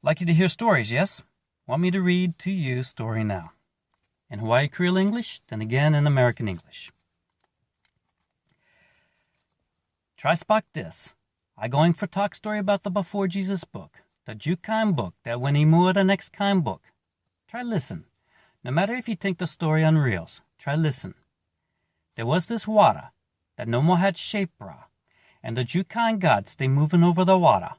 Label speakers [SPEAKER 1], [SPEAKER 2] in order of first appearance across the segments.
[SPEAKER 1] Like you to hear stories, yes? Want me to read to you story now? In Hawaii Creole English, then again in American English. Try spahk this. I going for talk story about the Befo Jesus book, the kine book that when he mua the next kine book. Try listen. No matter if you think the story unrealz, try listen. There was this water that no more had shape bra, and the kine gods they moving over the water.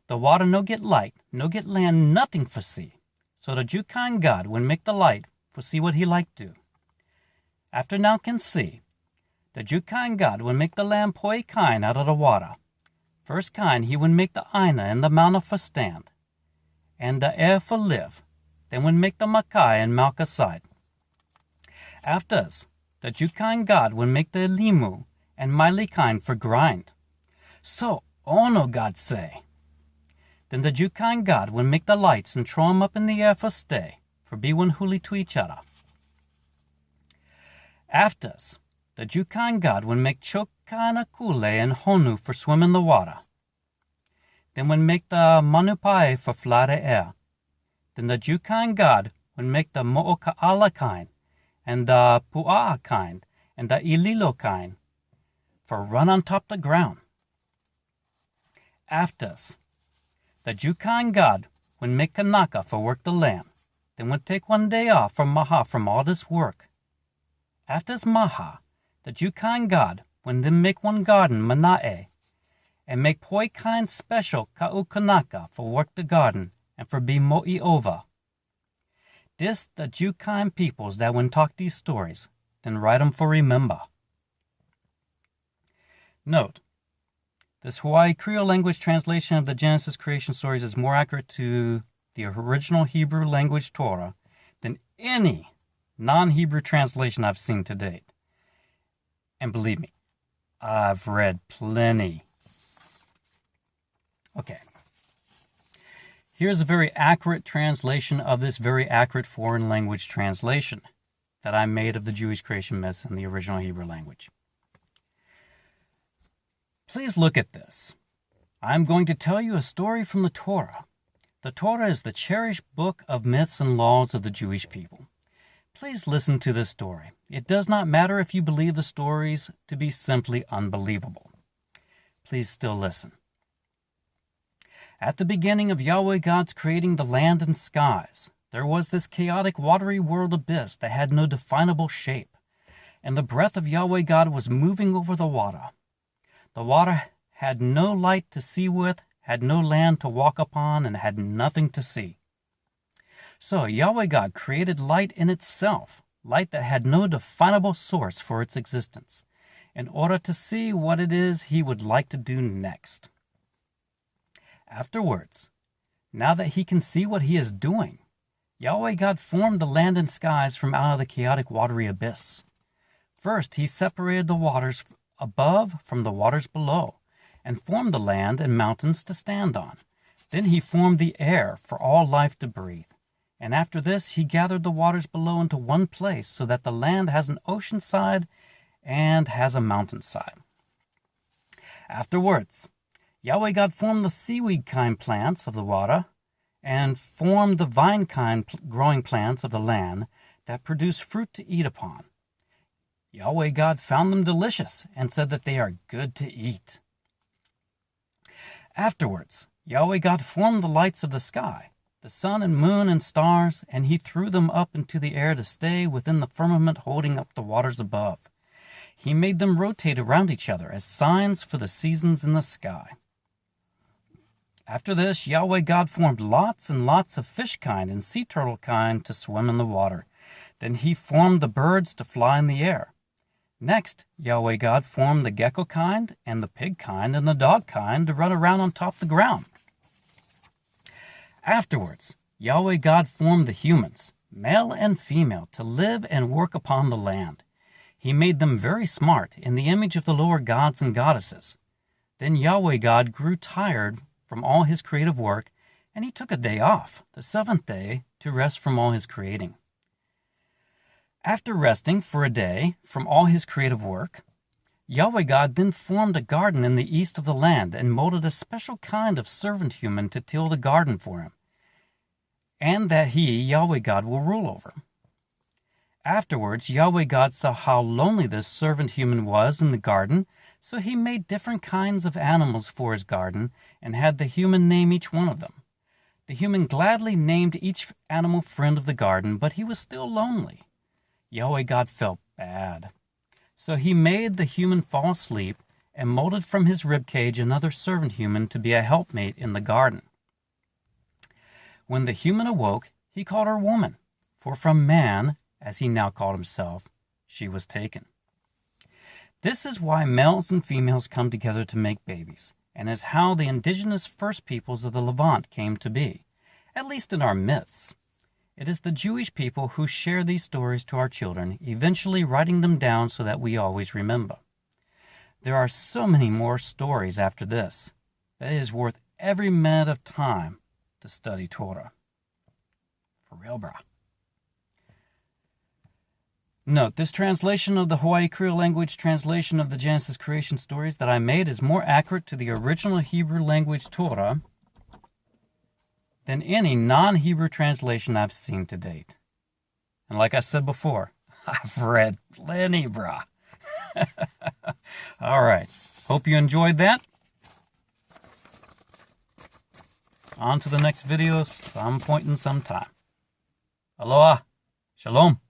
[SPEAKER 1] The water no get light, no get land, nothing for see. So the kine god when make the light for see what he like do. After now can see, the kine god when make the land poi kine out of the water. First kine he would make the ina and the mattah for stand, and the air for live. Then would make the makai and malka side. Afters, the kine god would make the limu and miley kine for grind. So, ono God say. Then the kine god would make the lights and throw 'em up in the air for stay, for be one huli to each other. Afters, the kine god would make chokana kule and honu for swim in the water. Then would make the manupai for fly the air. Then the kine god would make the mo'oka'ala kind, and the pua'a kind, and the ililo kind, for run on top the ground. Afters, the kine god would make kanaka for work the land, then would take one day off from maha from all this work. Afters maha, the kine god would then make one garden mana'e, and make poi kind special ka'u kanaka for work the garden, and for be mo'i over. This the kine peoples that when talk these stories, then write 'em for remember. Note, this Hawaii Creole language translation of the Genesis creation stories is more accurate to the original Hebrew language Torah than any non-Hebrew translation I've seen to date. And believe me, I've read plenty. Okay. Here's a very accurate translation of this very accurate foreign language translation that I made of the Jewish creation myths in the original Hebrew language. Please look at this. I'm going to tell you a story from the Torah. The Torah is the cherished book of myths and laws of the Jewish people. Please listen to this story. It does not matter if you believe the stories to be simply unbelievable. Please still listen. At the beginning of Yahweh God's creating the land and skies, there was this chaotic watery world abyss that had no definable shape, and the breath of Yahweh God was moving over the water. The water had no light to see with, had no land to walk upon, and had nothing to see. So Yahweh God created light in itself, light that had no definable source for its existence, in order to see what it is he would like to do next. Afterwards, now that he can see what he is doing, Yahweh God formed the land and skies from out of the chaotic watery abyss. First, he separated the waters above from the waters below, and formed the land and mountains to stand on. Then he formed the air for all life to breathe. And after this, he gathered the waters below into one place so that the land has an ocean side and has a mountain side. Afterwards, Yahweh God formed the seaweed kind plants of the water and formed the vine kind growing plants of the land that produce fruit to eat upon. Yahweh God found them delicious and said that they are good to eat. Afterwards, Yahweh God formed the lights of the sky, the sun and moon and stars, and he threw them up into the air to stay within the firmament holding up the waters above. He made them rotate around each other as signs for the seasons in the sky. After this, Yahweh God formed lots and lots of fish kind and sea turtle kind to swim in the water. Then he formed the birds to fly in the air. Next, Yahweh God formed the gecko kind and the pig kind and the dog kind to run around on top of the ground. Afterwards, Yahweh God formed the humans, male and female, to live and work upon the land. He made them very smart in the image of the lower gods and goddesses. Then Yahweh God grew tired from all his creative work, and he took a day off, the seventh day, to rest from all his creating. After resting for a day from all his creative work, Yahweh God then formed a garden in the east of the land and molded a special kind of servant human to till the garden for him, and that he, Yahweh God, will rule over. Afterwards, Yahweh God saw how lonely this servant human was in the garden, so he made different kinds of animals for his garden and had the human name each one of them. The human gladly named each animal friend of the garden, but he was still lonely. Yahweh God felt bad. So he made the human fall asleep and molded from his ribcage another servant human to be a helpmate in the garden. When the human awoke, he called her woman, for from man, as he now called himself, she was taken. This is why males and females come together to make babies, and is how the indigenous first peoples of the Levant came to be, at least in our myths. It is the Jewish people who share these stories to our children, eventually writing them down so that we always remember. There are so many more stories after this that it is worth every minute of time to study Torah. For real, brah. Note, this translation of the Hawaii Creole language translation of the Genesis creation stories that I made is more accurate to the original Hebrew language Torah than any non-Hebrew translation I've seen to date. And like I said before, I've read plenty, brah. All right. Hope you enjoyed that. On to the next video some point in some time. Aloha. Shalom.